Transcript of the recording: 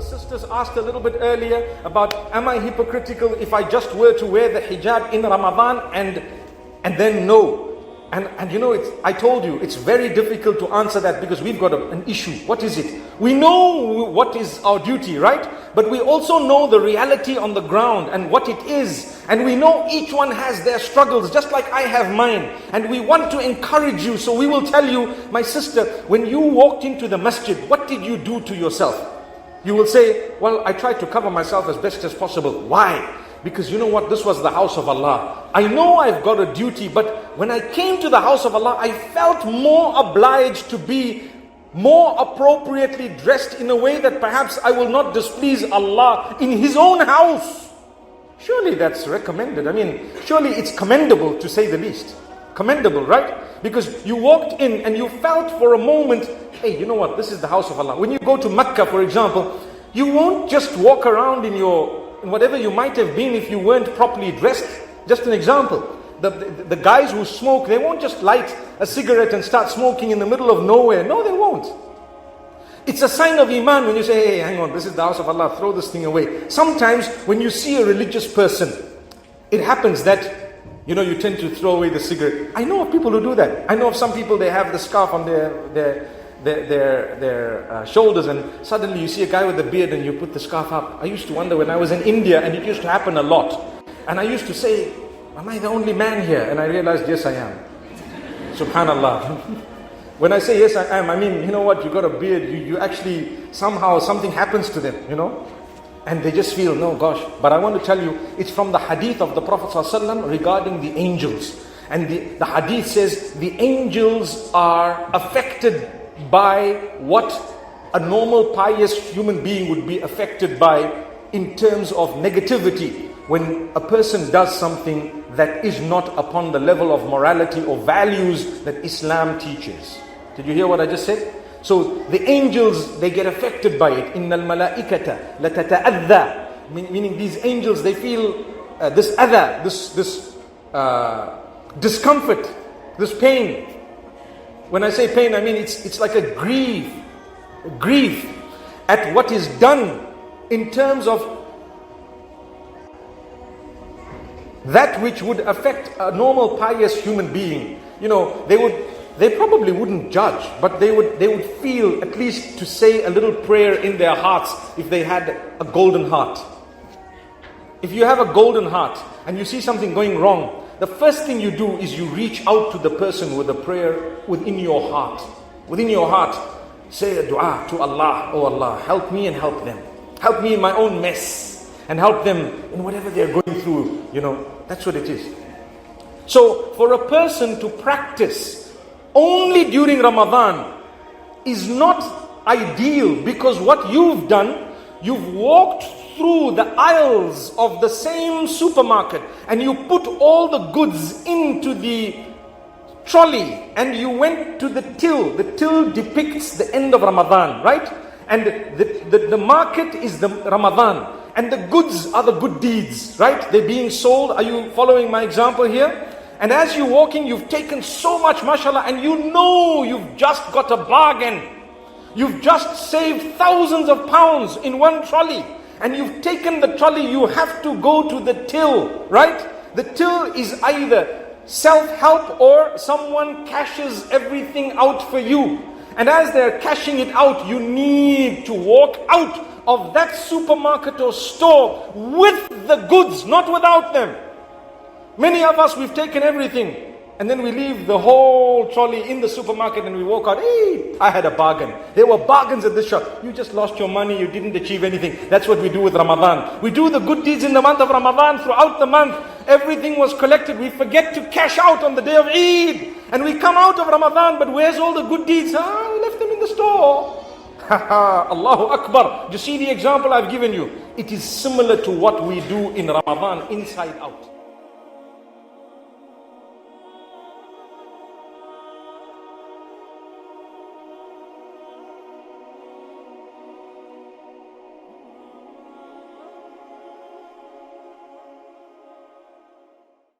sisters asked a little bit earlier about, am I hypocritical if I just were to wear the hijab in Ramadan and then no? And you know, I told you, it's very difficult to answer that because we've got an issue. What is it? We know what is our duty, right? But we also know the reality on the ground and what it is. And we know each one has their struggles, just like I have mine. And we want to encourage you. So we will tell you, my sister, when you walked into the masjid, what did you do to yourself? You will say, well, I tried to cover myself as best as possible. Why? Because you know what? This was the house of Allah. I know I've got a duty, but when I came to the house of Allah, I felt more obliged to be more appropriately dressed in a way that perhaps I will not displease Allah in His own house. Surely that's recommended. I mean, surely it's commendable, to say the least. Commendable, right? Because you walked in and you felt for a moment, hey, you know what? This is the house of Allah. When you go to Mecca, for example, you won't just walk around in whatever you might have been if you weren't properly dressed. Just an example. The guys who smoke, they won't just light a cigarette and start smoking in the middle of nowhere. No, they won't. It's a sign of Iman when you say, hey, hang on, this is the house of Allah, throw this thing away. Sometimes when you see a religious person, it happens that, you know, you tend to throw away the cigarette. I know of people who do that. I know of some people, they have the scarf on their shoulders, and suddenly you see a guy with a beard and you put the scarf up. I used to wonder when I was in India, and it used to happen a lot. And I used to say, am I the only man here? And I realized, yes, I am. Subhanallah. When I say yes, I am, I mean, you know what, you got a beard, you actually, somehow something happens to them, you know. And they just feel, no, gosh. But I want to tell you, it's from the hadith of the Prophet ﷺ regarding the angels. And the hadith says, the angels are affected by what a normal pious human being would be affected by in terms of negativity. When a person does something that is not upon the level of morality or values that Islam teaches. Did you hear what I just said? So the angels, they get affected by it. إِنَّ الْمَلَائِكَةَ لَتَتَأَذَّى, meaning these angels, they feel this adha, this discomfort, this pain. When I say pain, I mean it's like a grief at what is done in terms of that which would affect a normal pious human being. You know, they probably wouldn't judge, but they would feel, at least to say a little prayer in their hearts if they had a golden heart. If you have a golden heart and you see something going wrong, the first thing you do is you reach out to the person with a prayer within your heart. Within your heart, say a dua to Allah. Oh Allah, help me and help them. Help me in my own mess. And help them in whatever they're going through. You know, that's what it is. So, for a person to practice only during Ramadan is not ideal, because what you've done, you've walked through the aisles of the same supermarket and you put all the goods into the trolley and you went to the till. The till depicts the end of Ramadan, right? And the market is the Ramadan. And the goods are the good deeds, right? They're being sold. Are you following my example here? And as you're walking, you've taken so much, mashallah, and you know you've just got a bargain. You've just saved thousands of pounds in one trolley. And you've taken the trolley, you have to go to the till, right? The till is either self-help or someone cashes everything out for you. And as they're cashing it out, you need to walk out of that supermarket or store with the goods, not without them. Many of us, we've taken everything and then we leave the whole trolley in the supermarket and we walk out, hey, I had a bargain. There were bargains at this shop. You just lost your money, you didn't achieve anything. That's what we do with Ramadan. We do the good deeds in the month of Ramadan. Throughout the month, everything was collected. We forget to cash out on the day of Eid. And we come out of Ramadan, but where's all the good deeds? We left them in the store. Allahu Akbar. You see the example I've given you? It is similar to what we do in Ramadan, inside out.